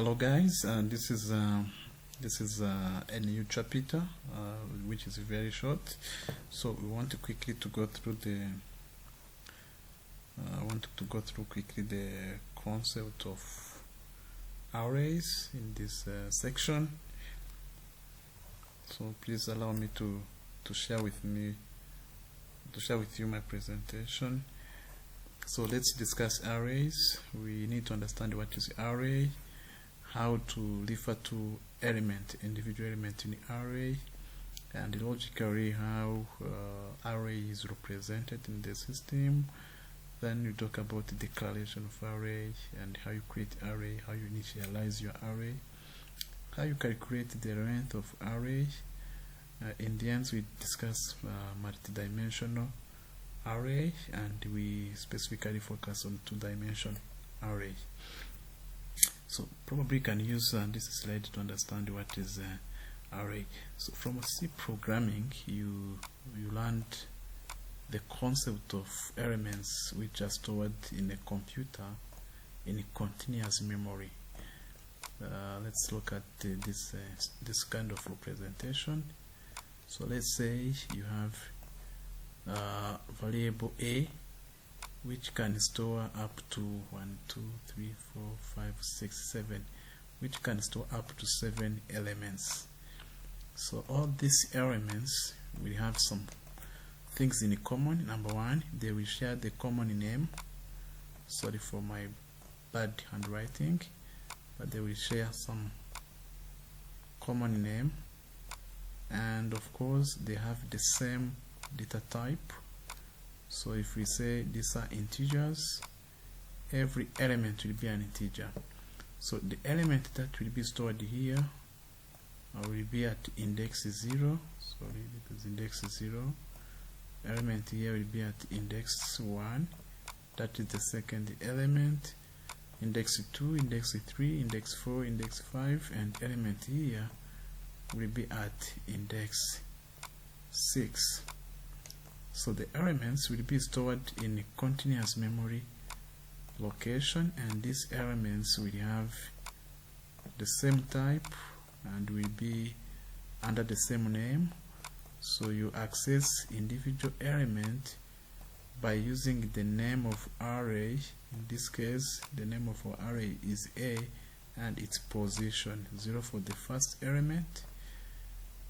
Hello guys, this is a new chapter which is very short. So we want to quickly go through the quickly the concept of arrays in this section. So please allow me to share with you my presentation. So let's discuss arrays. We need to understand what is array, how to refer to individual element in the array, and logically how array is represented in the system. Then you talk about the declaration of array and how you create array, how you initialize your array, how you calculate the length of array. In the end, we discuss multidimensional array, and we specifically focus on two-dimensional array. So probably you can use this slide to understand what is array. So from C programming, you learned the concept of elements which are stored in a computer in a continuous memory. Let's look at this kind of representation. So let's say you have variable a, which can store up to 1, 2, 3, 4, 5, 6, 7, which can store up to 7 elements. So all these elements will have some things in common. Number one, they will share the common name. Sorry for my bad handwriting, but they will share some common name, and of course they have the same data type. So if we say these are integers, every element will be an integer. So the element that will be stored here will be at index 0. Sorry, because index 0. Element here will be at index 1. That is the second element. Index 2, index 3, index 4, index 5, and element here will be at index 6. So the elements will be stored in a continuous memory location, and these elements will have the same type and will be under the same name. So you access individual element by using the name of array. In this case, the name of our array is A, and its position 0 for the first element,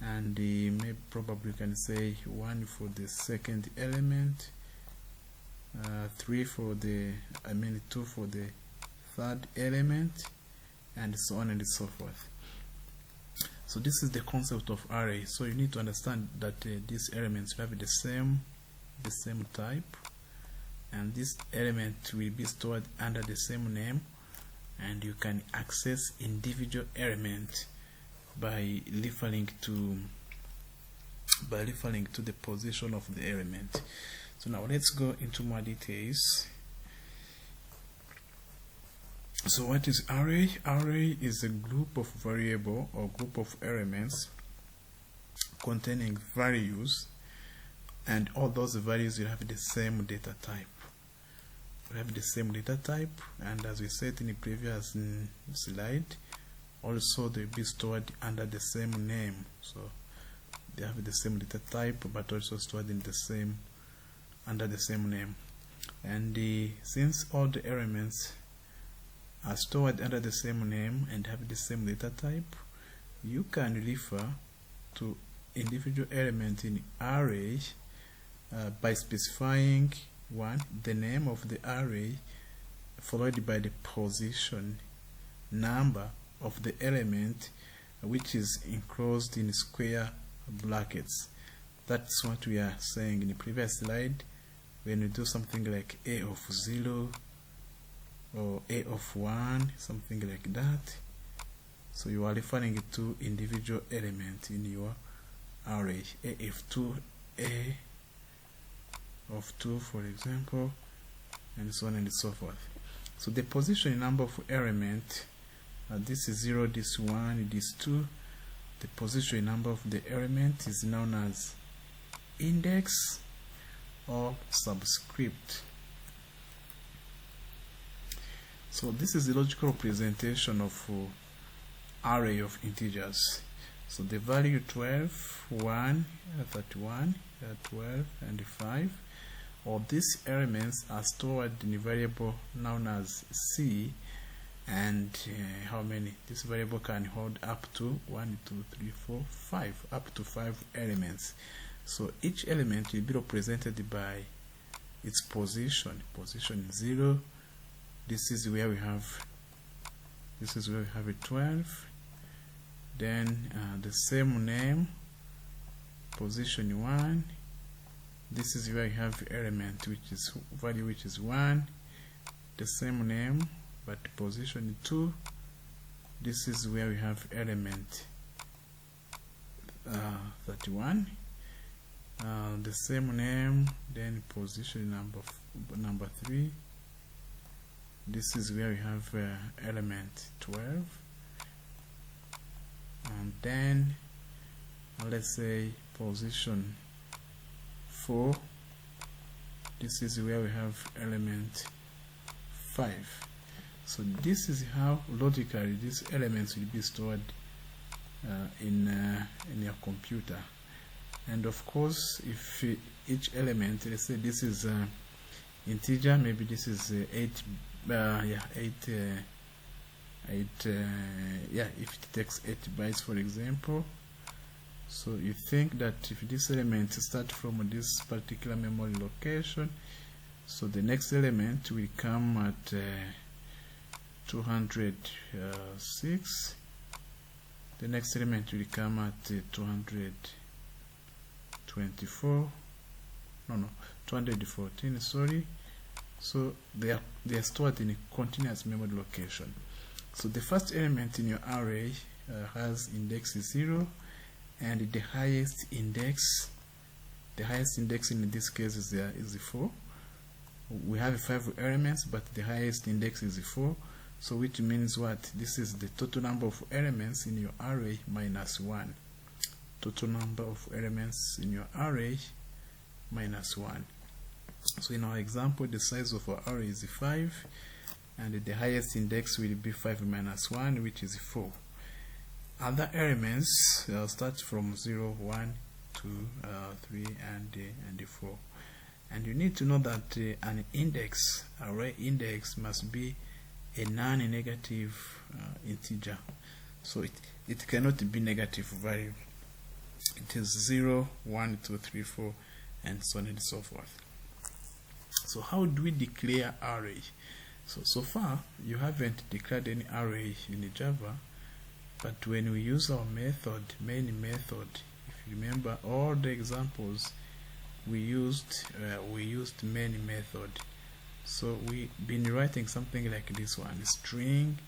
and maybe probably can say 1 for the second element, 3 for the 2 for the third element, and so on and so forth. So this is the concept of array. So you need to understand that these elements have the same type, and this element will be stored under the same name, and you can access individual element by referring to the position of the element. So now let's go into more details. So what is array? Array is a group of variable or group of elements containing values, and all those values will have the same data type. And as we said in the previous slide, also they'll be stored under the same name. So they have the same data type, but also stored in under the same name. And since all the elements are stored under the same name and have the same data type, you can refer to individual element in array by specifying the name of the array followed by the position number of the element, which is enclosed in square brackets. That's what we are saying in the previous slide. When we do something like a of 0 or a of 1, something like that, so you are referring to individual element in your array. A of 2, a of 2, for example, and so on and so forth. So the position number of element, this is 0, this 1, this 2. The position number of the element is known as index or subscript. So this is the logical representation of array of integers. So the value 12, 1, 31, 12, and 5. All these elements are stored in a variable known as C, and how many? This variable can hold up to 1, 2, 3, 4, 5, up to 5 elements. So each element will be represented by its position. Position 0. This is where we have a 12. Then the same name, position 1. This is where you have element which is value which is 1. The same name but position 2. This is where we have element 31. The same name, then position number 3. This is where we have element 12. And then let's say position 4. This is where we have element 5. So this is how logically these elements will be stored in your computer. And of course, if each element, let's say this is integer, maybe this is 8, if it takes 8 bytes, for example. So you think that if this element starts from this particular memory location, so the next element will come at 206. The next element will come at 214, sorry. So they are stored in a continuous memory location. So the first element in your array has index 0, and the highest index in this case is 4. We have 5 elements, but the highest index is 4. So which means what? This is the total number of elements in your array minus 1. Total number of elements in your array minus 1. So in our example, the size of our array is 5, and the highest index will be 5 minus 1, which is 4. Other elements start from 0, 1, 2, 3, and 4. And you need to know that an index, array index, must be a non-negative integer. So it cannot be negative value. It is 0, 1, 2, 3, 4, and so on and so forth. So how do we declare array? So far you haven't declared any array in Java, but when we use our main method, if you remember all the examples we used main method. So we've been writing something like this one, string,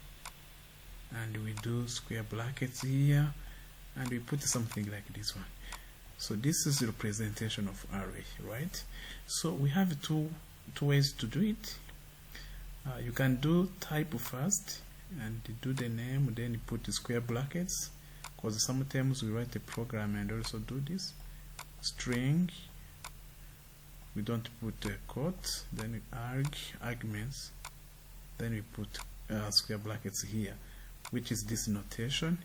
and we do square brackets here, and we put something like this one. So this is the representation of array, right? So we have two ways to do it. You can do type first and do the name, then you put the square brackets, because sometimes we write a program and also do this. String, we don't put quotes, then arguments, then we put square brackets here, which is this notation.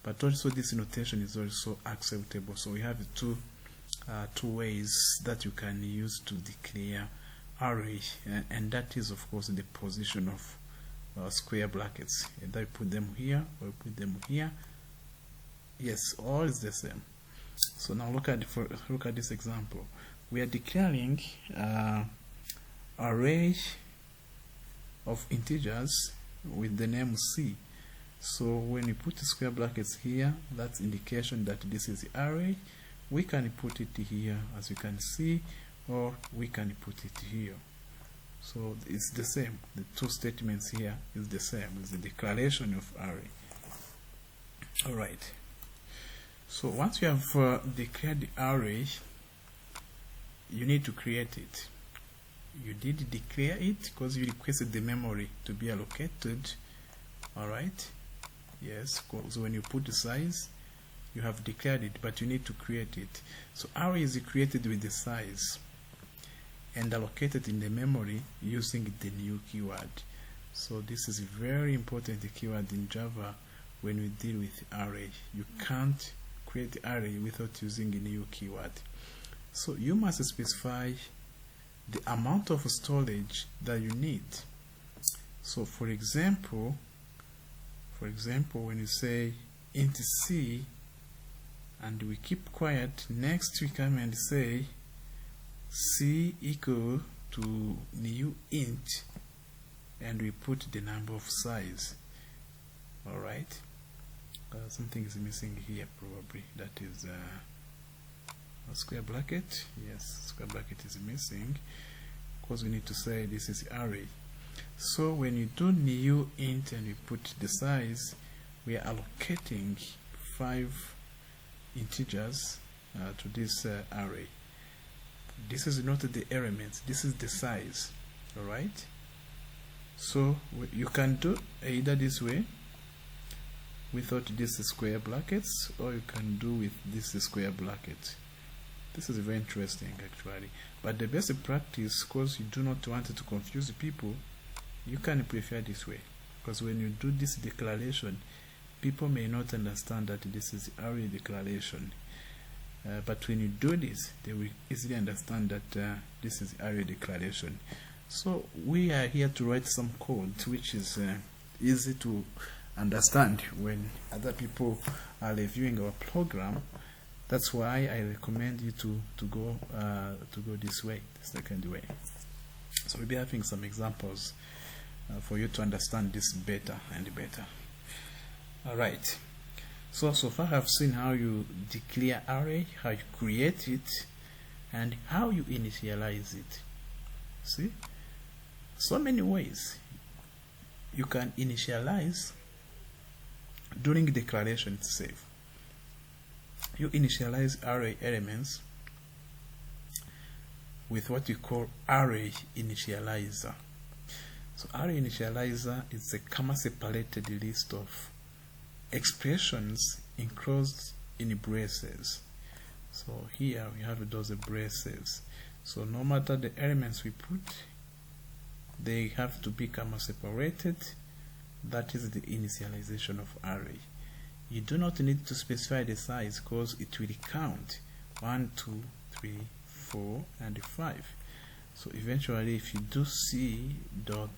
But also this notation is also acceptable. So we have two ways that you can use to declare array, and that is of course the position of square brackets. Either you put them here or you put them here. Yes, all is the same. So now look at this example. We are declaring array of integers with the name C. So when you put the square brackets here, that's indication that this is the array. We can put it here, as you can see, or we can put it here. So it's the same. The two statements here is the same. It's the declaration of array. Alright. So once you have declared the array, you need to create it. You did declare it because you requested the memory to be allocated. Alright. Yes, because when you put the size, you have declared it, but you need to create it. So array is created with the size and allocated in the memory using the new keyword. So this is a very important keyword in Java when we deal with array. You can't create array without using a new keyword. So you must specify the amount of storage that you need. So for example, when you say int c and we keep quiet, next we come and say c equal to new int and we put the number of size. Alright, something is missing here probably, that is a square bracket. Yes, square bracket is missing because we need to say this is array. So when you do new int and you put the size, we are allocating 5 integers to this array. This is not the elements, this is the size. Alright, so you can do either this way without this square brackets, or you can do with this square bracket. This is very interesting actually, but the best practice, because you do not want to confuse people, you can prefer this way, because when you do this declaration, people may not understand that this is array declaration, but when you do this, they will easily understand that this is array declaration. So we are here to write some code which is easy to understand when other people are reviewing our program. That's why I recommend you to go this way, the second way. So we'll be having some examples for you to understand this better and better. Alright, so far I've seen how you declare array, how you create it, and how you initialize it. See, so many ways you can initialize during declaration itself. You initialize array elements with what you call array initializer. So array initializer is a comma separated list of expressions enclosed in braces. So here we have those braces. So no matter the elements we put, they have to be comma separated. That is the initialization of array. You do not need to specify the size because it will count 1, 2, 3, 4, and 5. So eventually, if you do c dot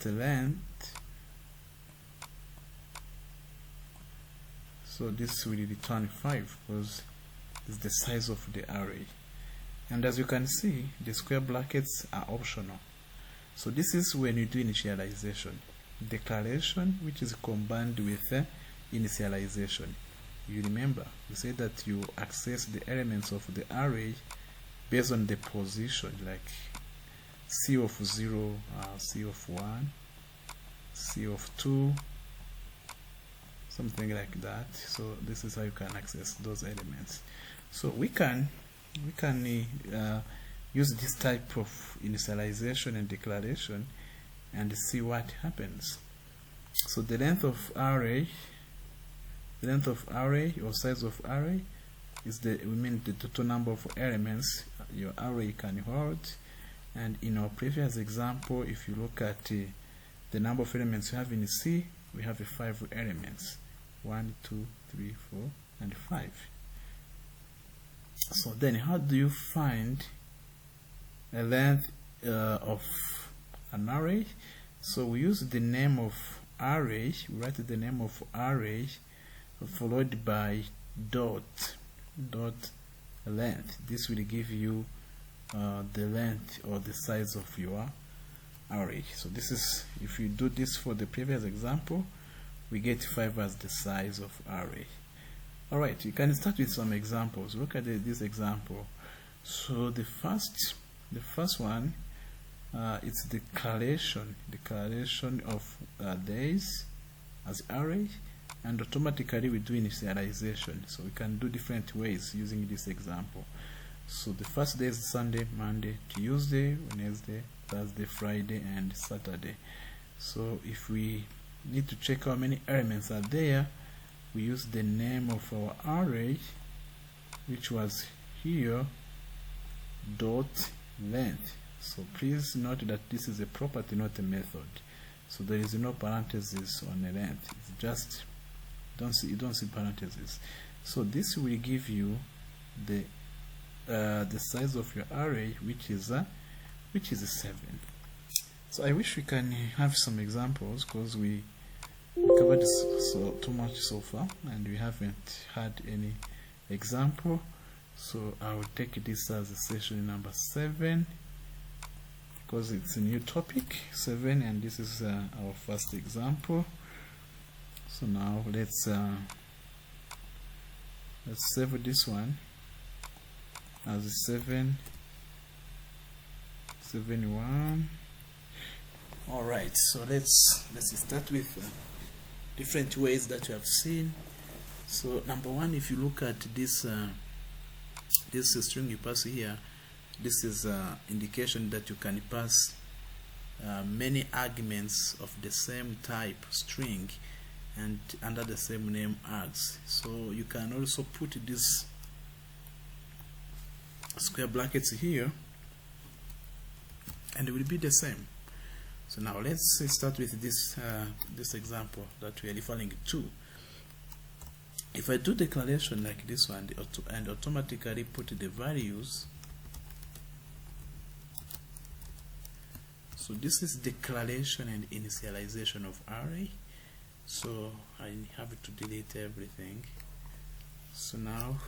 length, so this will return 5 because it's the size of the array. And as you can see, the square brackets are optional. So this is when you do initialization. Declaration, which is combined with initialization. You remember, we said that you access the elements of the array based on the position, like C of 0, C of 1, C of 2, something like that. So this is how you can access those elements. So we can use this type of initialization and declaration and see what happens. So the length of array or size of array is the total number of elements your array can hold. And in our previous example, if you look at the number of elements we have in C, we have 5 elements, 1, 2, 3, 4, and 5. So then how do you find a length of an array? So we use the name of array, we write the name of array followed by dot length. This will give you the length or the size of your array. So this is, if you do this for the previous example, we get 5 as the size of array. Alright, you can start with some examples. Look at this example. So the first one, it's declaration of days as array, and automatically we do initialization. So we can do different ways using this example. So the first day is Sunday, Monday, Tuesday, Wednesday, Thursday, Friday, and Saturday. So if we need to check how many elements are there, we use the name of our array, which was here, dot length. So please note that this is a property, not a method. So there is no parenthesis on the length. It's just you don't see parentheses. So this will give you the size of your array, which is 7. So I wish we can have some examples, because we covered too much so far and we haven't had any example. So I will take this as a session number 7, because it's a new topic, 7, and this is our first example. So now let's save this one as a 7.1. All right, so let's start with different ways that you have seen. So number 1, if you look at this this string you pass here, this is indication that you can pass many arguments of the same type string and under the same name args. So you can also put these square brackets here and it will be the same. So now let's start with this this example that we are referring to. If I do declaration like this one and automatically put the values, so this is declaration and initialization of array. So I have to delete everything. So now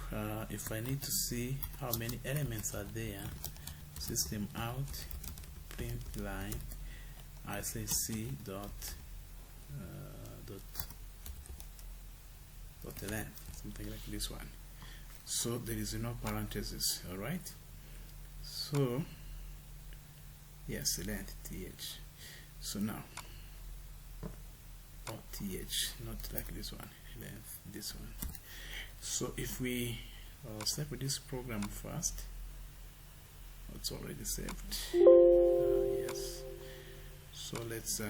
if I need to see how many elements are there, system out print line, I say c dot length, something like this one. So there is no parenthesis. All right, so yes, length th. So now th, not like this one, length this one. So if we save this program first, it's already saved. Yes. So let's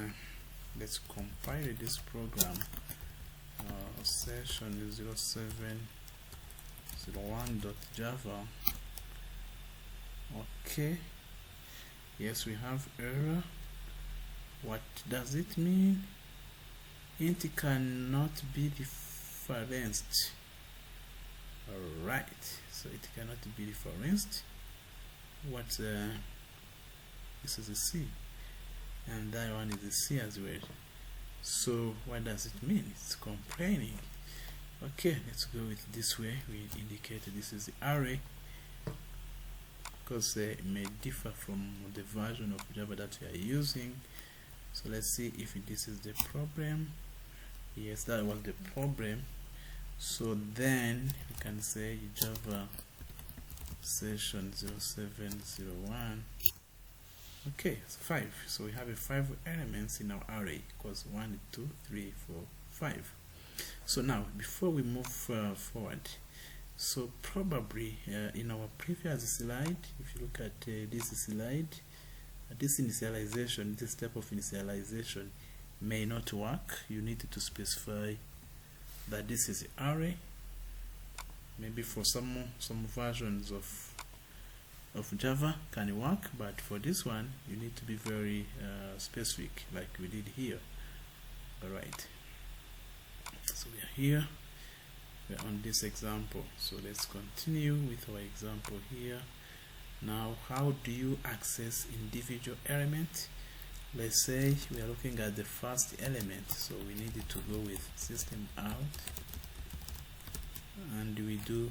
compile this program. Session 0701.java. Okay. Yes, we have error. What does it mean? Int cannot be referenced. Alright, so it cannot be referenced. What this is a C, and that one is a C as well. So what does it mean? It's complaining. Okay, let's go with this way. We indicate this is the array, because it may differ from the version of Java that we are using. So let's see if this is the problem. Yes, that was the problem. So then we can say Java session 0701. Okay, it's 5. So we have 5 elements in our array, because 1, 2, 3, 4, 5. So now before we move forward, so probably in our previous slide, if you look at this slide, this initialization, this step of initialization may not work. You need to specify that this is the array. Maybe for some versions of Java can work, but for this one you need to be very specific, like we did here. Alright, so we are here, we are on this example. So let's continue with our example here. Now, how do you access individual element? Let's say we are looking at the first element, so we need to go with system out, and we do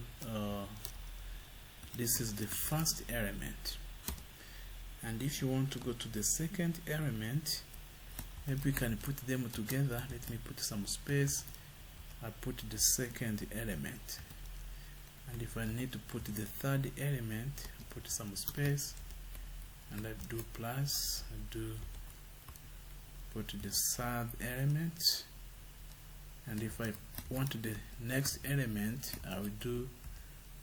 this is the first element. And if you want to go to the second element, maybe we can put them together. Let me put some space. I put the second element, and if I need to put the third element, I put some space, and I do plus, I do put the third element, and if I want the next element, I will do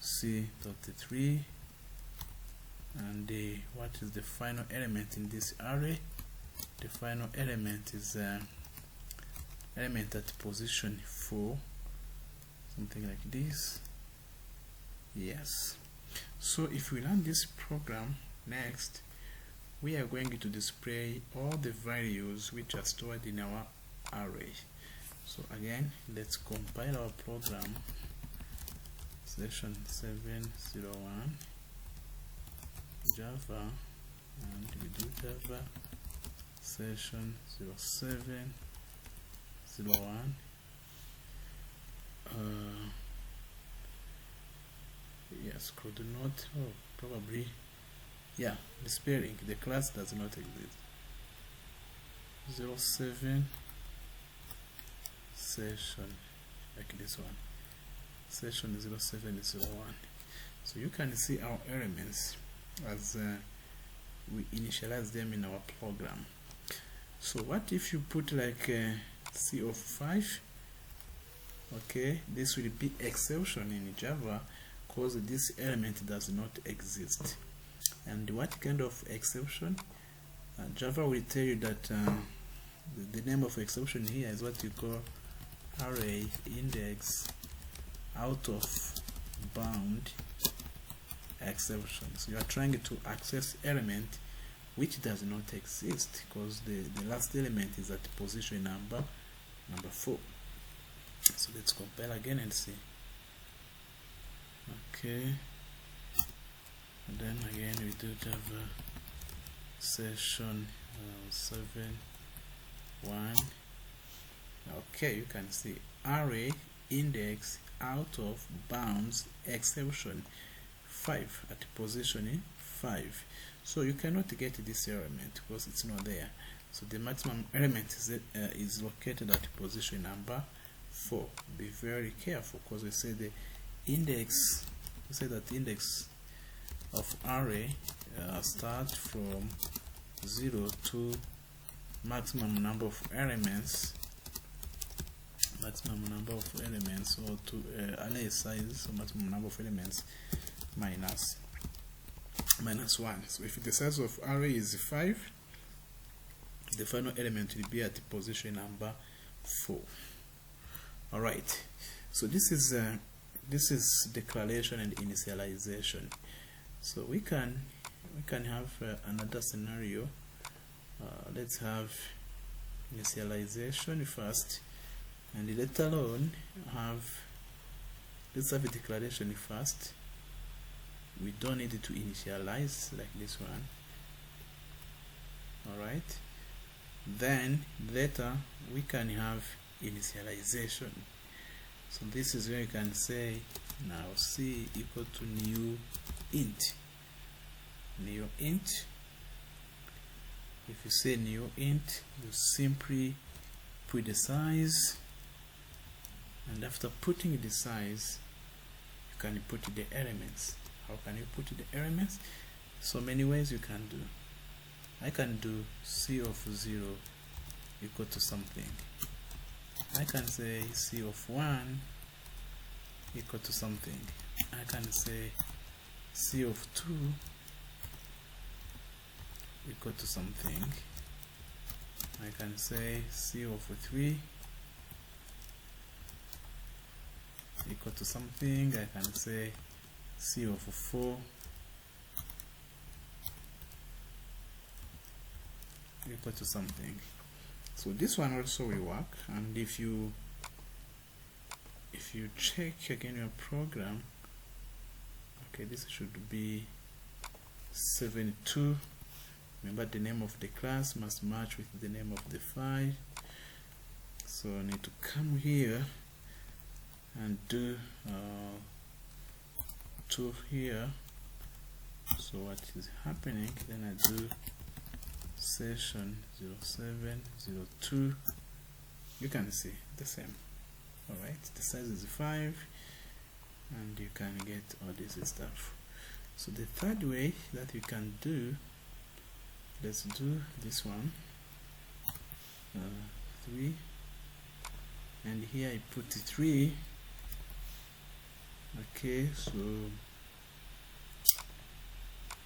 c.3, and what is the final element in this array? The final element is element at position 4, something like this. Yes. So if we run this program next, we are going to display all the values which are stored in our array. So again, let's compile our program. Session 701 Java, and we do Java session 0701. Yes, could not, probably, yeah, the spelling, the class does not exist. 07 session, like this one, session 0701. So you can see our elements as we initialize them in our program. So what if you put like C of 5? Okay, this will be exception in Java because this element does not exist. And what kind of exception? Java will tell you that the name of exception here is what you call array index out of bound exception. So you are trying to access element which does not exist because the last element is at position number 4. So let's compile again and see. Okay, and then again we do Java session 7.1. Okay, you can see array index out of bounds exception 5 at position 5. So you cannot get this element because it's not there. So the maximum element is located at position number 4. Be very careful because we say the index, we say that the index of array starts from 0 to maximum number of elements, or to array size, so maximum number of elements minus 1. So if the size of array is 5, the final element will be at position number 4. All right, so this is declaration and initialization. So we can have another scenario. Let's have initialization first, and let alone let's have a declaration first. We don't need to initialize like this one. All right, then later we can have initialization. So this is where you can say now C equal to new int. If you say new int, you simply put the size, and after putting the size you can put the elements. How can you put the elements? So many ways you can do. I can do C of 0 equal to something. I can say C of 1 equal to something. I can say C of 2 equal to something. I can say C of 3 equal to something. I can say C of 4 equal to something. So this one also will work, and if you check again your program, okay, this should be 72. Remember, the name of the class must match with the name of the file. So I need to come here and do 2 here. So what is happening, then I do session 0702. You can see the same. Alright, the size is 5, and you can get all this stuff. So the third way that you can do, let's do this one, 3, and here I put 3. Okay, so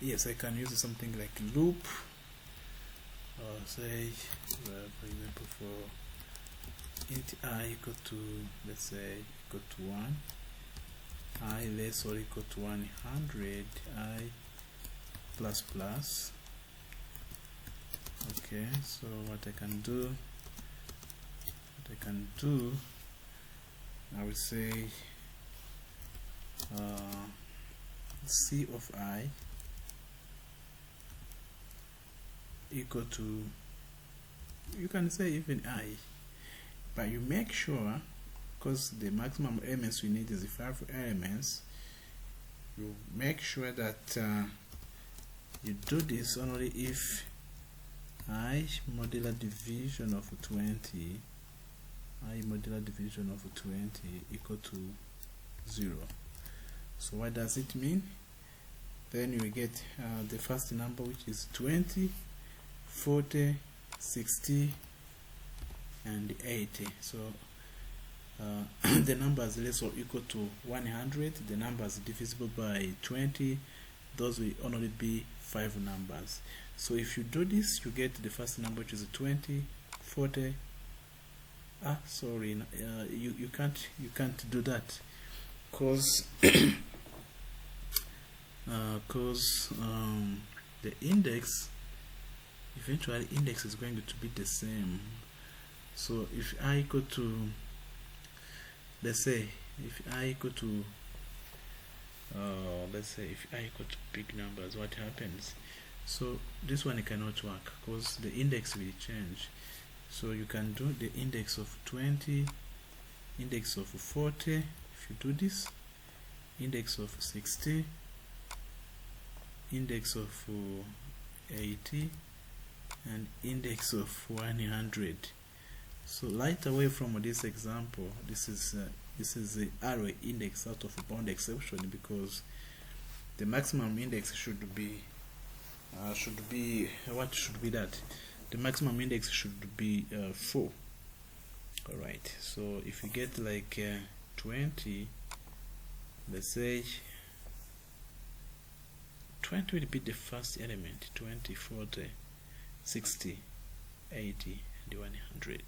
yes, I can use something like loop, or say for example for int I equal to, let's say, equal to 1, I less or equal to 100, I plus plus, Okay, so what I can do, I would say C of I equal to, you can say even I, but you make sure, because the maximum elements we need is the 5 elements, you make sure that you do this only if I modular division of 20 equal to 0. So what does it mean? Then you get the first number, which is 20, 40, 60 and 80. So the numbers less or equal to 100, the numbers divisible by 20, those will only be 5 numbers. So if you do this, you get the first number, which is 20, 40. You can't do that, because the index, eventually index is going to be the same. So if I equal to, let's say if I equal to big numbers, what happens? So this one cannot work because the index will change. So you can do the index of 20, index of 40, if you do this, index of 60, index of 80, and index of 100. So right away from this example, this is the array index out of bound exception, because the maximum index should be what should be that? The maximum index should be 4. Alright, so if you get like 20, let's say 20 will be the first element, 20, 40, 60, 80 and 100.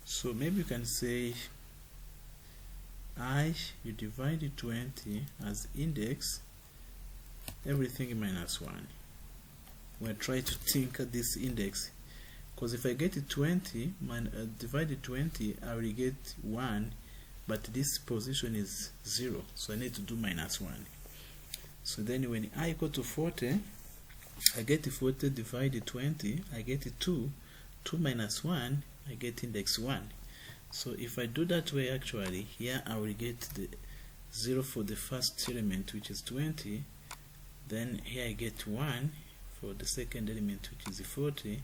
So maybe you can say you divide 20 as index, everything minus 1. We'll try to think of this index, because if I get 20 divided 20, I will get 1, but this position is 0, so I need to do minus 1. So then when I equal to 40, I get 40 divided 20, I get 2 minus 1, I get index 1. So if I do that way, actually here I will get the 0 for the first element, which is 20, then here I get 1 for the second element, which is 40.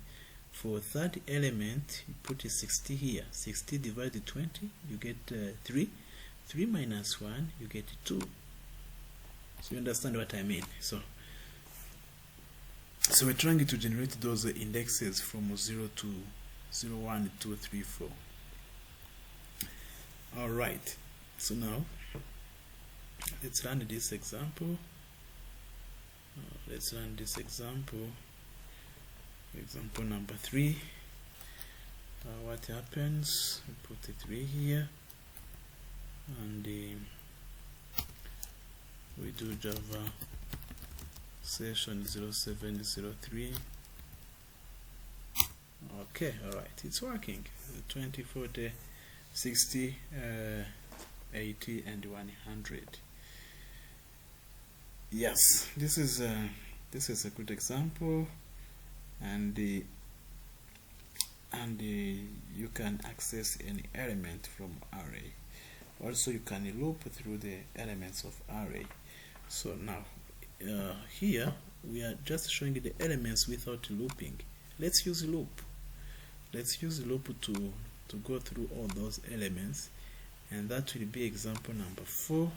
For third element, you put a 60 here. 60 divided 20, you get 3. 3 minus 1, you get 2. So you understand what I mean? So we're trying to generate those indexes from 0 to 0, 1, 2, 3, 4. Alright, so now let's run this example. Let's run this example. Example number 3. What happens? We put a 3 here, and we do Java session 0703. Okay, alright, it's working. 20, 40, 60, 80 and 100. Yes, this is a good example, and you can access any element from array. Also, you can loop through the elements of array. So now here we are just showing the elements without looping. Let's use loop. Let's use loop to go through all those elements, and that will be example number 4.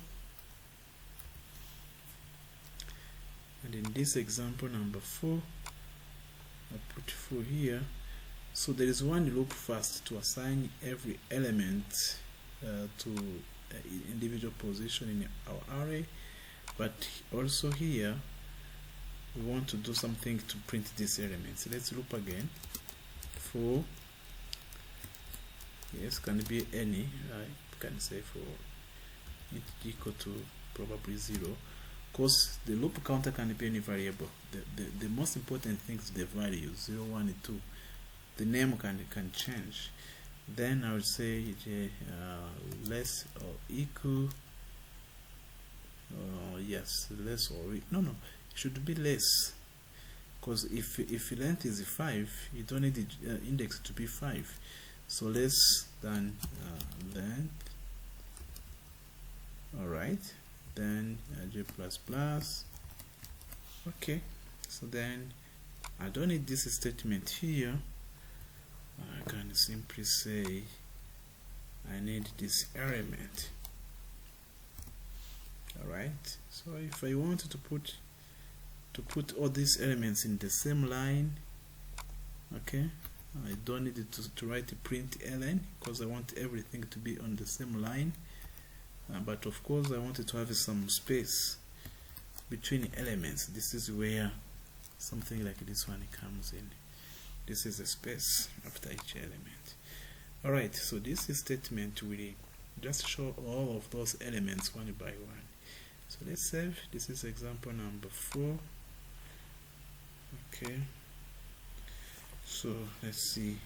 And in this example number 4, I put 4 here. So there is one loop first to assign every element to individual position in our array, but also here we want to do something to print these elements. Let's loop again. 4, yes, can be any, I can say for it equal to probably 0. because the loop counter can be any variable. The most important thing is the value 0, 1, and 2. The name can change. Then I would say less or equal. Yes, less or no, it should be less, because if length is 5, you don't need the index to be 5. So less than length. All right. Then j plus plus. Okay. So then I don't need this statement here. I can simply say I need this element. Alright, so if I wanted to put all these elements in the same line, okay, I don't need it to write a print ln, because I want everything to be on the same line, but of course I wanted to have some space between elements. This is where something like this one comes in. This is a space after each element. Alright, so this statement will just show all of those elements one by one. So let's save. This is example number 4. Okay, so let's see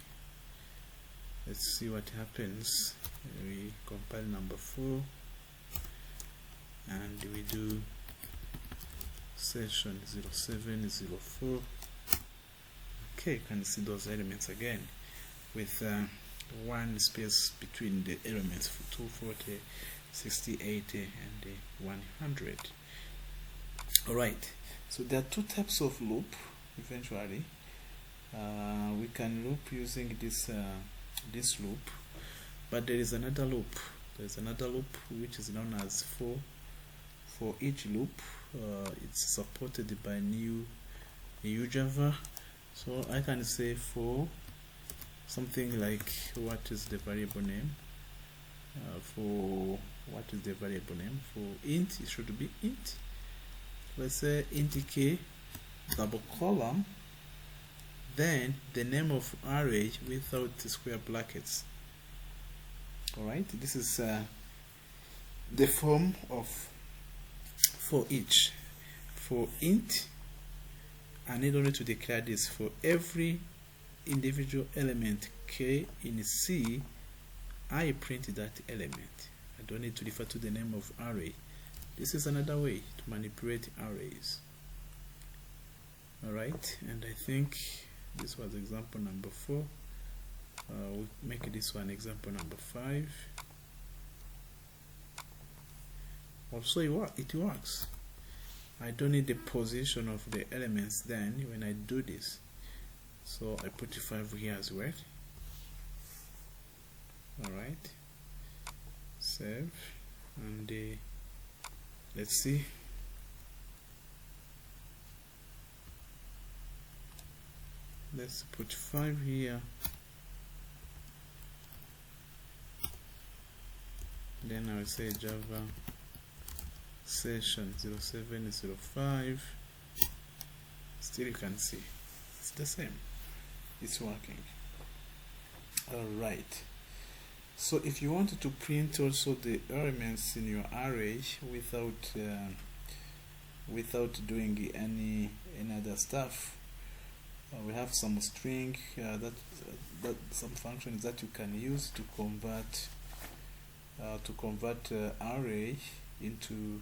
what happens. We compile number 4 and we do session 0704. Okay, you can see those elements again with one space between the elements for 240, 60, 80, and 100. Alright, so there are two types of loop. Eventually we can loop using this this loop, but there is another loop. Which is known as for each loop. It's supported by new Java. So I can say for something like, what is the variable name? For int, it should be int. Let's say int k double column, then the name of array without the square brackets. Alright, this is the form of for each. For int, I need only to declare this for every individual element k in C. I print that element. I don't need to refer to the name of array. This is another way to manipulate arrays. Alright, and I think this was example number 4. We'll make this one example number 5. Also it works. I don't need the position of the elements then when I do this. So I put 5 here as well. Alright, save, and let's see. Let's put 5 here. Then I will say Java session 0705. Still you can see it's the same. It's working. Alright. So if you wanted to print also the elements in your array without doing any other stuff, we have some string some functions that you can use to convert array into,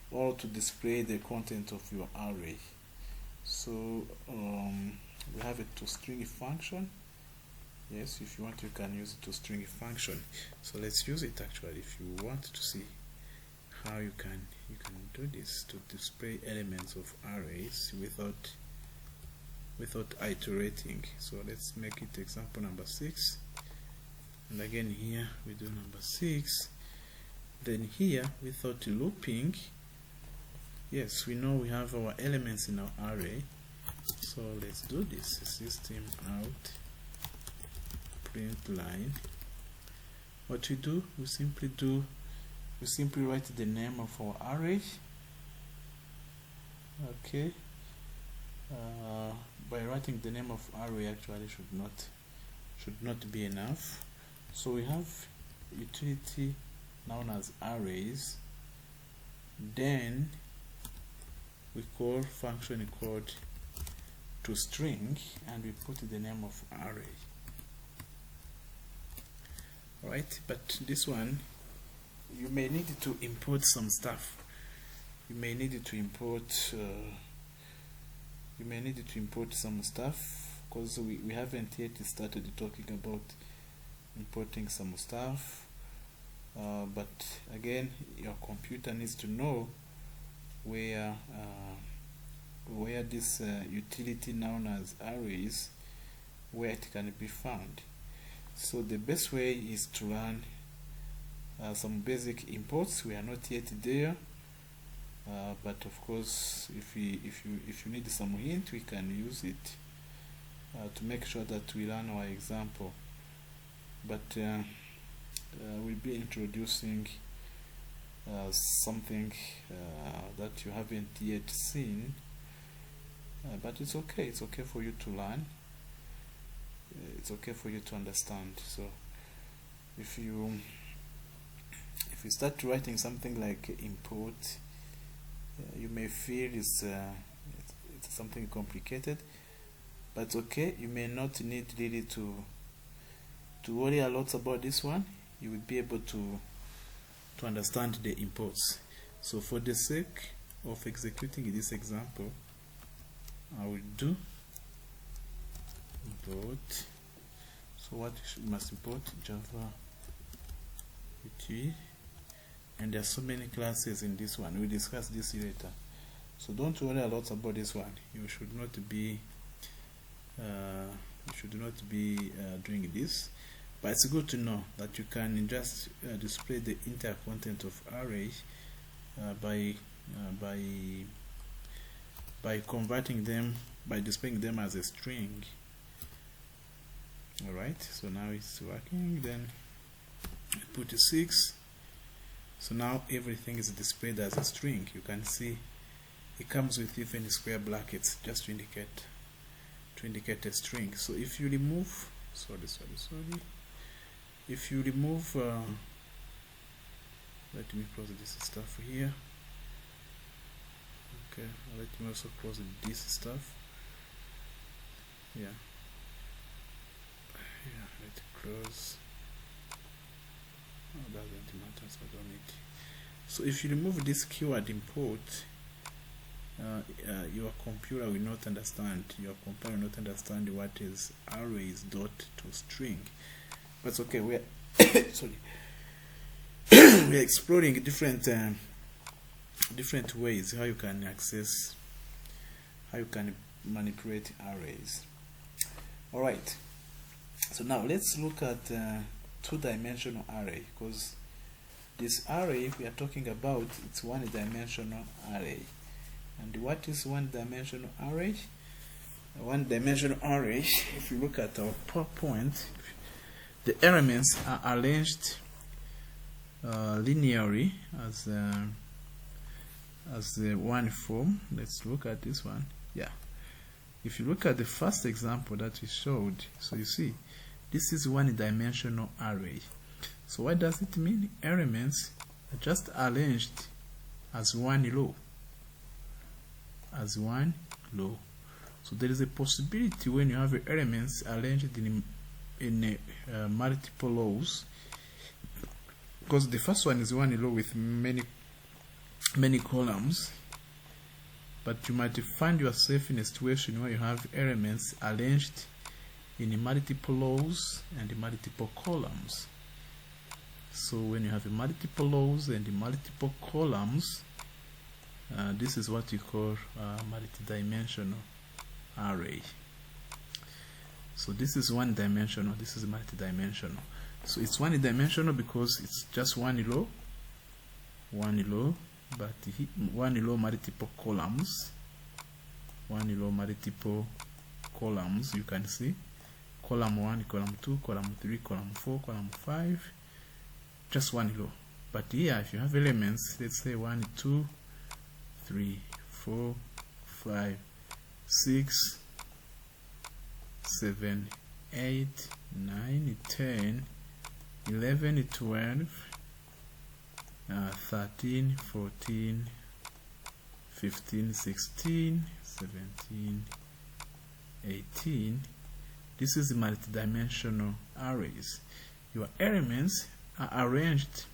or to display the content of your array. So we have a toString function. Yes, if you want, you can use it to string function. So let's use it actually if you want to see how you can do this to display elements of arrays without iterating. So let's make it example number 6. And again here we do number 6. Then here, without looping, yes, we know we have our elements in our array. So let's do this. System out print line. What we do, we simply write the name of our array. Okay. By writing the name of array actually should not be enough. So we have utility known as arrays. Then we call function called toString, and we put the name of array. Alright, but this one you may need to import some stuff. You may need to import some stuff, because we haven't yet started talking about importing some stuff, but again, your computer needs to know where this utility known as arrays, where it can be found. So the best way is to run some basic imports. We are not yet there, but of course, if you need some hint, we can use it to make sure that we run our example. But we'll be introducing something that you haven't yet seen, but it's okay. It's okay for you to learn. It's okay for you to understand. So if you start writing something like import, you may feel it's something complicated, but it's okay. You may not need really to worry a lot about this one. You will be able to understand the imports. So for the sake of executing this example, I will do import. So what you must import? Java UT, and there are so many classes in this one. We'll discuss this later, so don't worry a lot about this one. You should not be doing this, but it's good to know that you can just display the entire content of array by converting them, by displaying them as a string. Alright, so now it's working. Then I put a 6. So now everything is displayed as a string. You can see it comes with even square brackets just to indicate a string. So if you remove, if you remove, let me close this stuff here. Okay, let me also close this stuff. Yeah, let's close. Oh, doesn't matter, so I don't need. So if you remove this keyword import, your computer will not understand. Your computer will not understand what is arrays dot to string. But it's okay. We're sorry. We're exploring different ways how you can access, how you can manipulate arrays. All right. So now let's look at two-dimensional array, because this array we are talking about, it's one-dimensional array. And what is one-dimensional array? A one-dimensional array, if you look at our PowerPoint, the elements are arranged linearly as the one form. Let's look at this one. Yeah. If you look at the first example that we showed, so you see this is one-dimensional array. So what does it mean? Elements are just arranged as one row. As one row. So there is a possibility when you have elements arranged in multiple rows, because the first one is one row with many columns, but you might find yourself in a situation where you have elements arranged in multiple rows and multiple columns. So when you have multiple rows and multiple columns, this is what you call multi-dimensional array. So this is one-dimensional, this is multi-dimensional. So it's one-dimensional because it's just one row, but one row multiple columns, you can see column 1, column 2, column 3, column 4, column 5, just one row. But here if you have elements, let's say 1, 2, 3, 4, 5, 6, 7, 8, 9, 10, 11, 12, 13, 14, 15, 16, 17, 18. This is multidimensional arrays. Your elements are arranged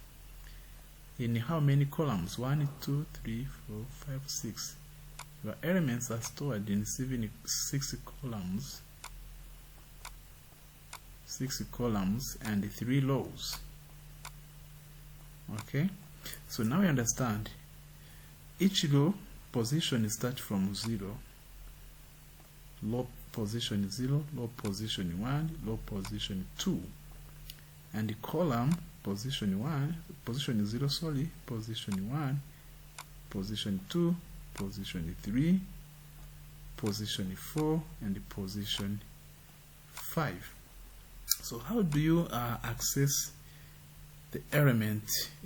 in how many columns? 1, 2, 3, 4, 5, 6. Your elements are stored in 6 columns. 6 columns and 3 rows. Okay, so now you understand. Each row position starts from 0. Low position 0, low position 1, low position 2, and the column position 1, position 0, sorry, position 1, position 2, position 3, position 4, and position 5. So how do you access the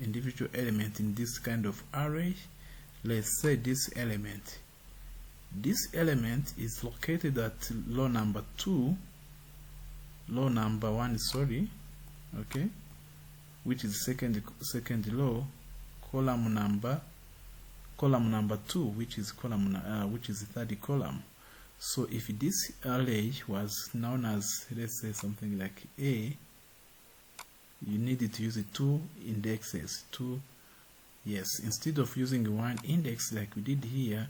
individual element in this kind of array? Let's say this element is located at row number 2, row number 1, sorry, okay, which is second row, column number 2, which is the third column. So if this array was known as, let's say, something like A, you needed to use 2 indexes. Yes, instead of using 1 index like we did here,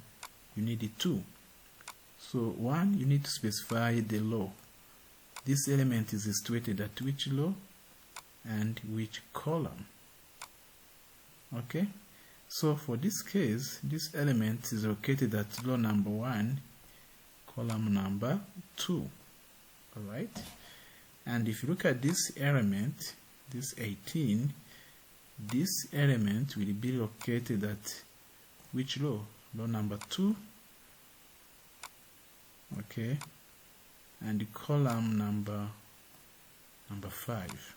you need 2. So 1, you need to specify the row. This element is situated at which row and which column. Okay, so for this case, this element is located at row number 1, column number 2. Alright, and if you look at this element, this 18, this element will be located at which row? Row number 2, okay, and the column number 5.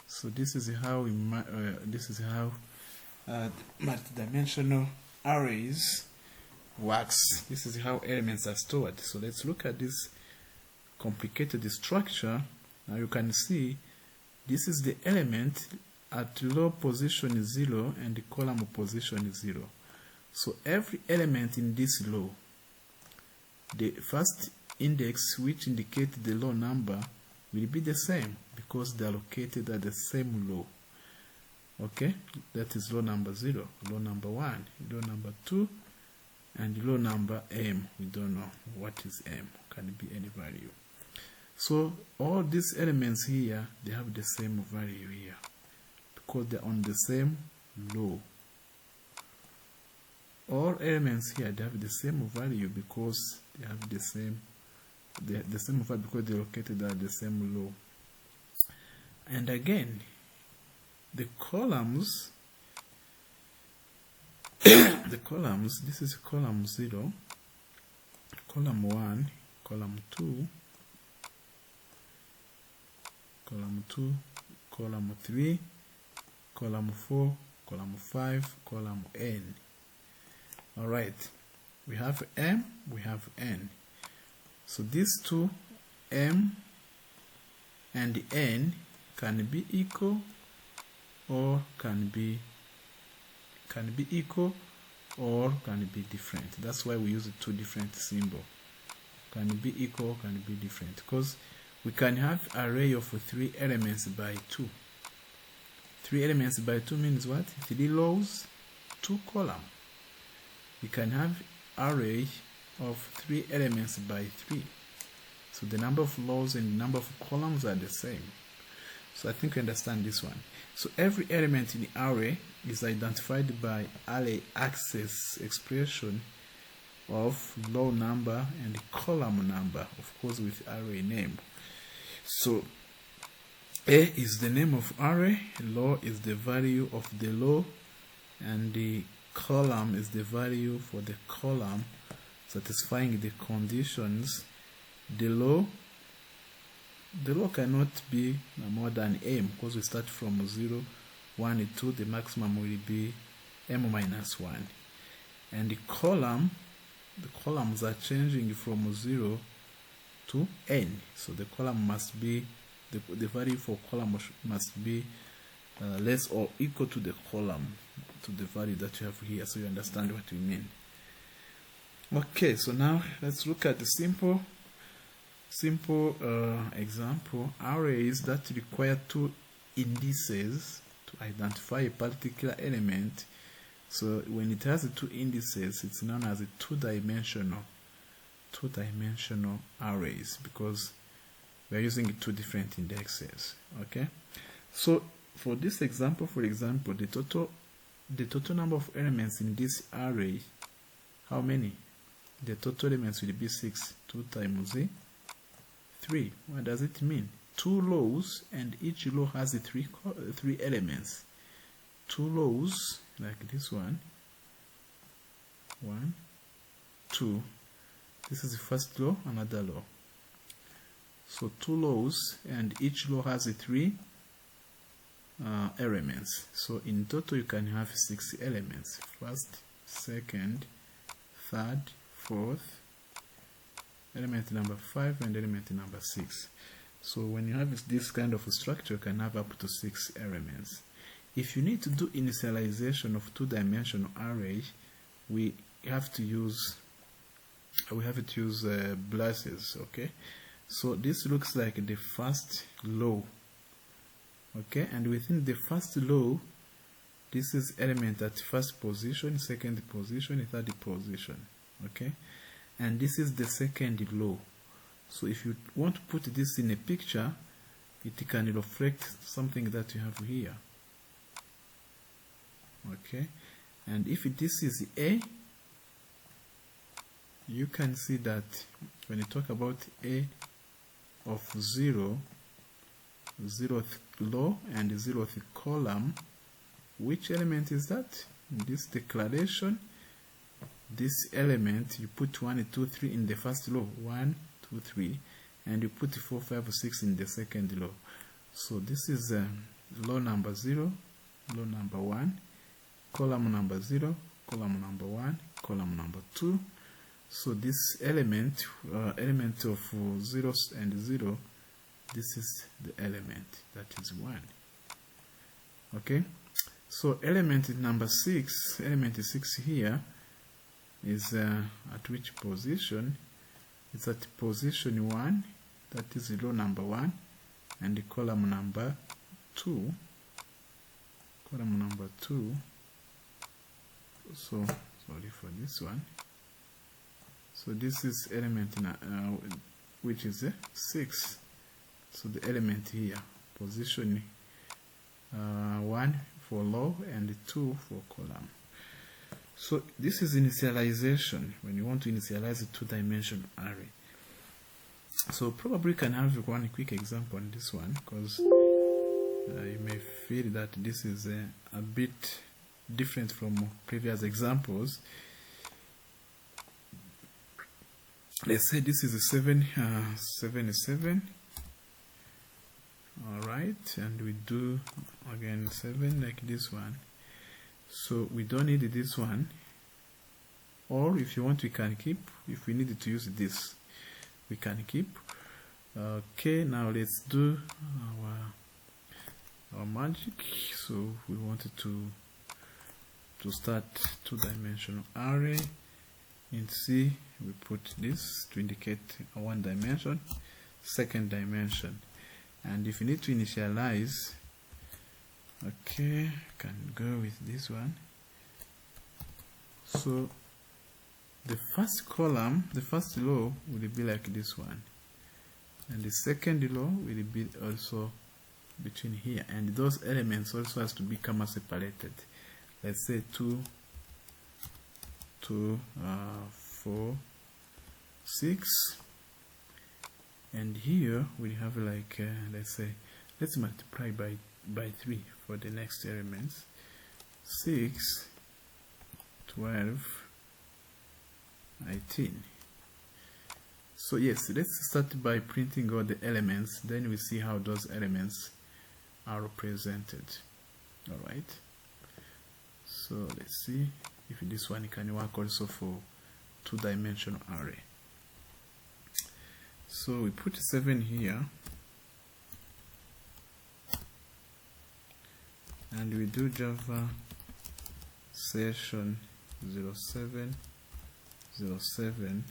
So this is how multidimensional arrays works. This is how elements are stored. So let's look at this complicated structure. Now you can see this is the element at row position 0 and the column position 0. So every element in this row, the first index which indicates the row number will be the same because they are located at the same row. Okay, that is row number 0, row number 1, row number 2, and row number m. We don't know what is m, can be any value. So all these elements here, they have the same value here because they're on the same row. All elements here, they have the same value because they have the same value because they're located at the same row. And again, the columns this is column 0, column 1, column 2, column 2, column 3, column 4, column 5, column n. Alright, we have m, we have n. So these two, m and n, can be equal or can be equal or can be different. That's why we use two different symbols. Can be equal, can be different, because we can have array of 3 elements by 2. 3 elements by 2 means what? 3 rows, 2 columns. We can have array of 3 elements by 3. So the number of rows and the number of columns are the same. So I think you understand this one. So every element in the array is identified by array access expression of row number and column number, of course with array name. So A is the name of array, row is the value of the row, and the column is the value for the column satisfying the conditions. The row cannot be more than m because we start from 0, 1, and 2. The maximum will be m minus 1. And the columns are changing from 0 to n. So the column must be, the value for column must be less or equal to the column, to the value that you have here, so you understand what we mean. Okay, so now let's look at the simple example. Arrays that require two indices to identify a particular element. So when it has two indices, it's known as a two-dimensional arrays, because we are using two different indexes. Okay, so for this example, for example, the total number of elements in this array, how many? The total elements will be 6. 2 times 3. What does it mean? 2 rows, and each row has the three elements. 2 rows like this one. 1, 2. This is the first row, another row. So 2 rows, and each row has the 3 elements. So in total you can have 6 elements. First, second, third, fourth, element number 5, and element number 6. So when you have this kind of a structure, you can have up to 6 elements. If you need to do initialization of two-dimensional array, we have to use braces. Okay, so this looks like the first row. Okay, and within the first row, this is element at first position, second position, third position. Okay, and this is the second row. So if you want to put this in a picture, it can reflect something that you have here. Okay, and if this is A, you can see that when you talk about A of 0, 0th row and 0th column, which element is that? In this declaration, this element, you put 1, 2, 3 in the first row, 1, 2, 3, and you put 4, 5, 6 in the second row. So this is row number 0, row number 1, column number 0, column number 1, column number 2. So this element of 0 and 0, this is the element, that is 1. Okay, so element number 6, element 6 here, is at which position? It's at position 1, that is row number 1, and the column number 2. Column number 2. So sorry for this one. So this is element which is 6. So the element here, position 1 for row and 2 for column. So this is initialization, when you want to initialize a two-dimensional array. So probably can have one quick example on this one, because you may feel that this is a bit different from previous examples. Let's say this is a 7. Alright, and we do again 7 like this one. So we don't need this one, or if you want, we can keep. If we needed to use this, we can keep. Okay, now let's do our magic. So we wanted to start two-dimensional array. In C, we put this to indicate a 1 dimension, second dimension, and if you need to initialize, okay, can go with this one. So the first column, the first row will be like this one, and the second row will be also between here, and those elements also has to be comma separated. Let's say 2, 4, 6, and here we have like let's multiply by 3 for the next elements. 6, 12, 18. So yes, let's start by printing all the elements, then we see how those elements are represented. Alright, so let's see if this one can work also for two-dimensional array. So we put 7 here, and we do Java session 0707.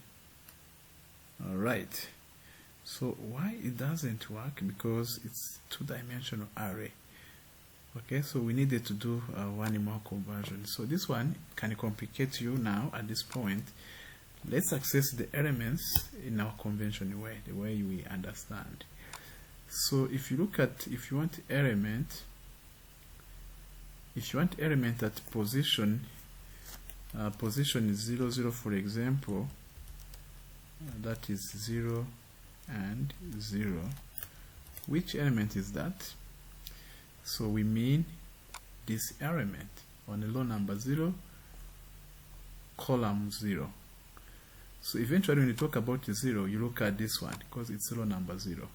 all right, so why it doesn't work? Because it's two-dimensional array. Okay, so we needed to do one more conversion. So this one can complicate you now at this point. Let's access the elements in our conventional way, the way we understand. So if you look at, if you want element at position, position is 0, 0, for example, that is 0 and 0. Which element is that? So we mean this element on the row number 0, column 0. So eventually when you talk about the 0, you look at this one because it's row number 0.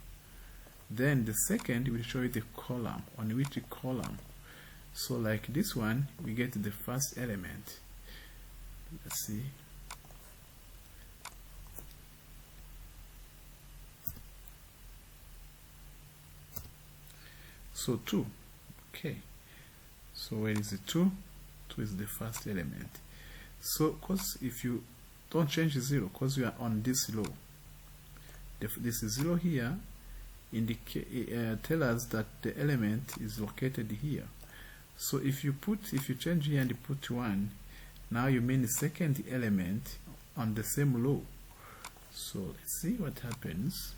Then the second will show you the column, on which column. So like this one, we get the first element. Let's see. So 2. Okay. So where is the 2? 2 is the first element. So because if you don't change the 0, because we are on this row, this 0 here tell us that the element is located here. So if you change here and you put 1, now you mean the second element on the same row. So let's see what happens.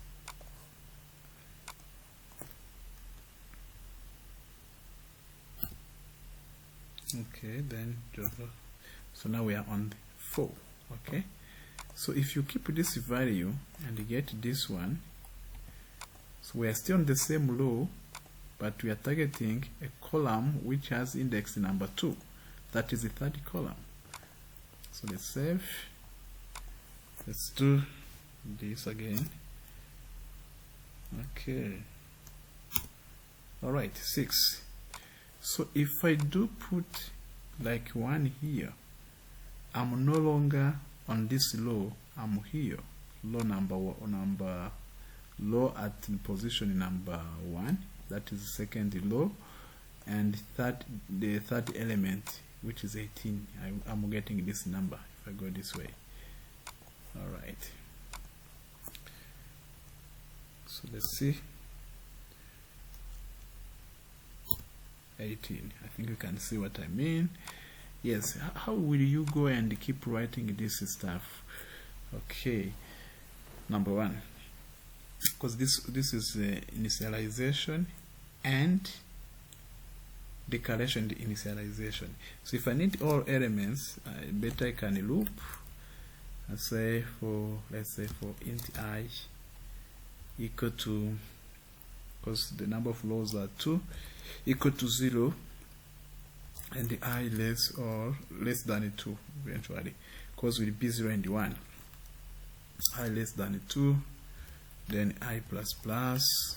Okay, then Java. So now we are on 4. Okay, so if you keep this value and you get this one, so we are still on the same row, but we are targeting a column which has index number 2. That is the third column. So let's save. Let's do this again. Okay. Alright, 6. So if I do put like 1 here, I'm no longer on this row, I'm here. Row row at position number 1, that is the second row, and the third element, which is 18. I'm getting this number if I go this way. Alright, so let's see. 18. I think you can see what I mean. Yes, how will you go and keep writing this stuff? Okay, number 1, because this is initialization and declaration initialization. So if I need all elements, better I can loop. Let's say for int I equal to, because the number of rows are 2, equal to 0, and the I less than 2 eventually, because will be 0 and 1. I less than 2, then I plus plus.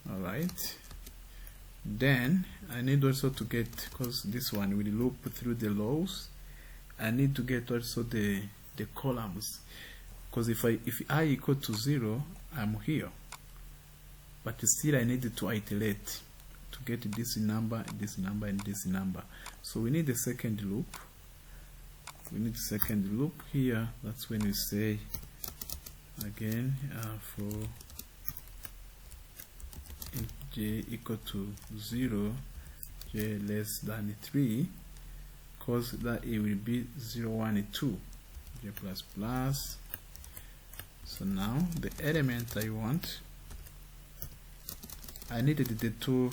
Alright, then I need also to get, because this one will loop through the rows, I need to get also the columns, because if I equal to 0, I'm here, but still I need to iterate to get this number, this number, and this number. So we need a second loop. We need a second loop here. That's when we say again for int j equal to 0, j less than 3, because that it will be 0, 1, 2, j plus plus. So now the element I want, I needed the two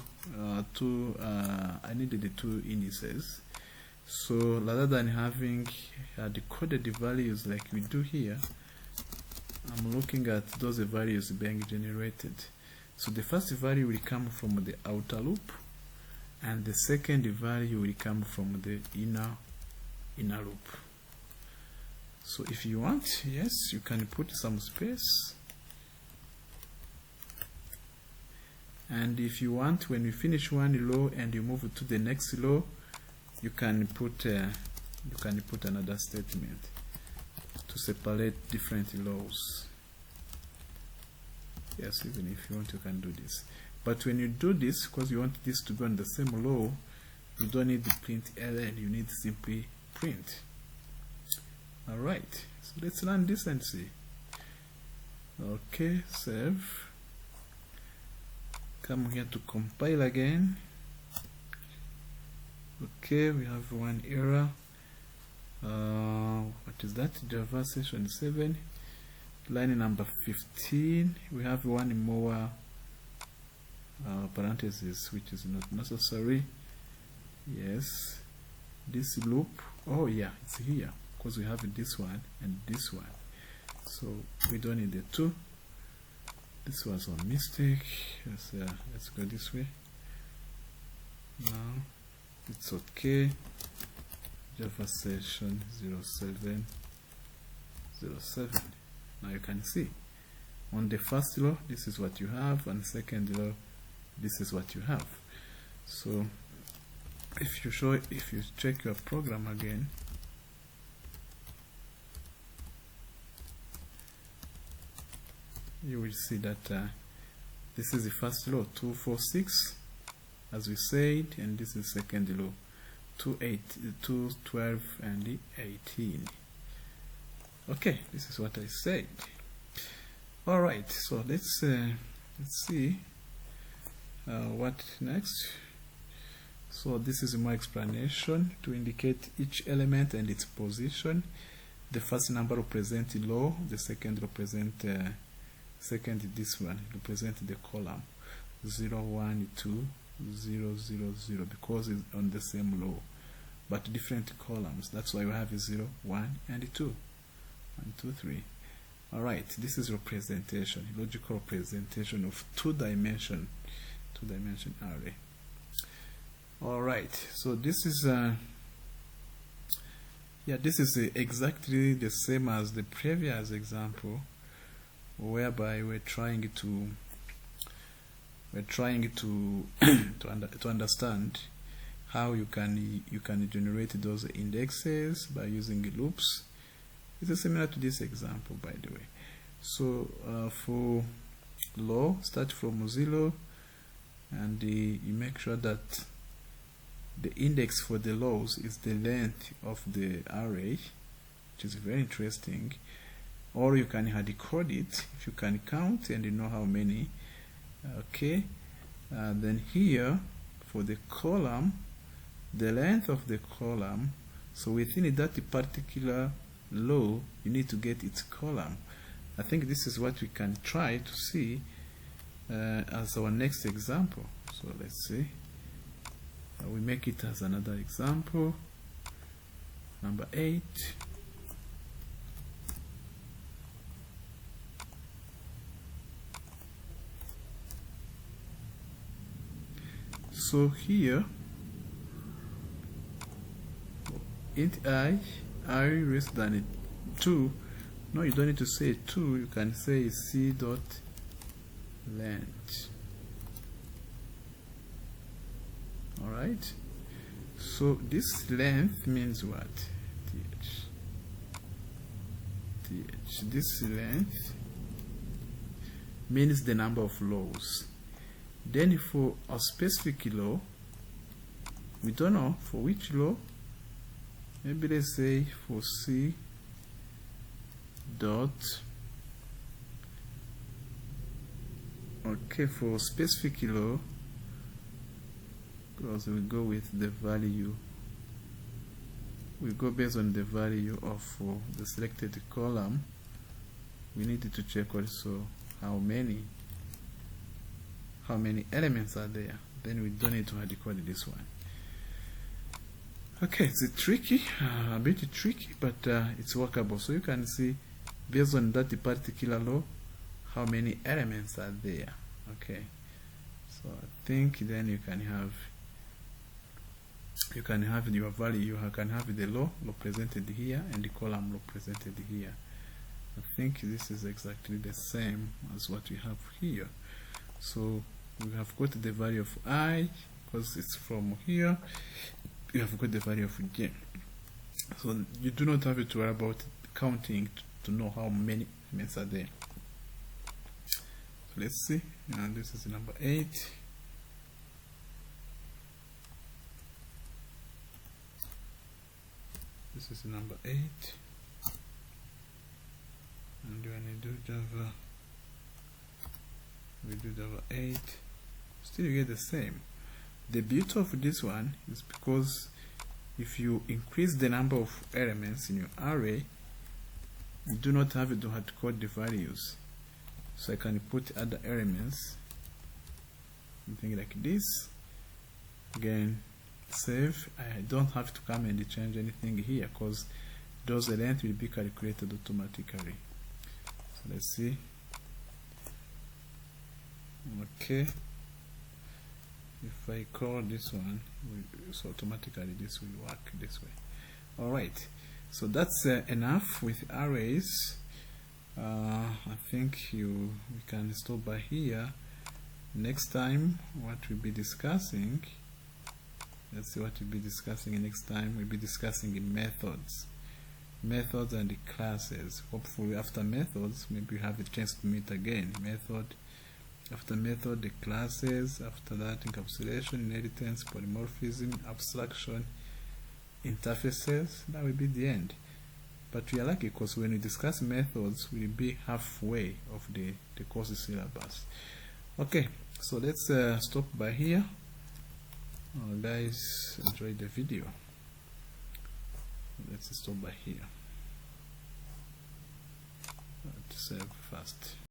indices. So rather than having decoded the values like we do here, I'm looking at those values being generated. So the first value will come from the outer loop, and the second value will come from the inner loop. So if you want, yes, you can put some space. And if you want, when you finish one row and you move to the next row, you can put another statement to separate different rows. Yes, even if you want, you can do this. But when you do this, because you want this to be on the same row, you don't need the print ln, you need simply print. Alright, so let's run this and see. Okay, save. Come here to compile again. Okay, we have one error. What is that? Java session 7, line number 15. We have one more parenthesis which is not necessary. Yes, this loop. Oh yeah, it's here because we have this one and this one, so we don't need the two. This was a mistake. Let's go this way. Now it's okay. Java session 0707. Now you can see on the first row this is what you have, and second row this is what you have. So if you check your program again, you will see that this is the first row 2, 4, 6 as we said, and this is second row 2, 8, 2, 12 and 18. Okay, this is what I said. Alright, so let's see what next. So this is my explanation to indicate each element and its position. The first number represents row, the second represents this one represent the column 0, 1, 2, 0, 0, 0, because it's on the same row but different columns. That's why we have 0, 1 and 2, 1, 2, 3. Alright, this is representation, logical representation of two-dimension array. Alright, so this is this is exactly the same as the previous example, whereby we're trying to to understand how you can generate those indexes by using loops. It's similar to this example, by the way. So for row, start from 0, and you make sure that the index for the rows is the length of the array, which is very interesting. Or you can hard code it if you can count and you know how many. Okay, then here for the column, the length of the column, so within that particular row you need to get its column. I think this is what we can try to see as our next example. So let's see, we make it as another example, number 8. So here, int I less than 2. No, you don't need to say 2. You can say c dot length. All right. So this length means what? This length means the number of rows. Then for a specific row, we don't know for which row. Maybe let's say for C dot, okay, for specific row, because we go with the value, we go based on the value of the selected column. We need to check also how many elements are there. Then we don't need to hard code this one. Okay, it's tricky, a bit tricky, but it's workable. So you can see based on that particular row how many elements are there. Okay, so I think then you can have your value. You can have the row represented here and the column represented here. I think this is exactly the same as what we have here. So we have got the value of I, because it's from here. You have got the value of j. So you do not have to worry about counting to know how many elements are there. let's see. This is number 8. This is number 8. And when you do Java, we do Java 8, still you get the same. The beauty of this one is because if you increase the number of elements in your array, you do not have to hard code the values. So I can put other elements, something like this. Again, save. I don't have to come and change anything here because those elements will be calculated automatically. So let's see. Okay. If I call this one, so automatically this will work this way. Alright, so that's enough with arrays. I think we can stop by here. Next time, what we'll be discussing, let's see what we'll be discussing next time. We'll be discussing methods and the classes. Hopefully after methods, maybe we have a chance to meet again. After method, the classes. After that, encapsulation, inheritance, polymorphism, abstraction, interfaces. That will be the end. But we are lucky because when we discuss methods, we'll be halfway of the course syllabus. Okay, so let's stop by here. Guys, enjoy the video. Let's stop by here. Let's save fast.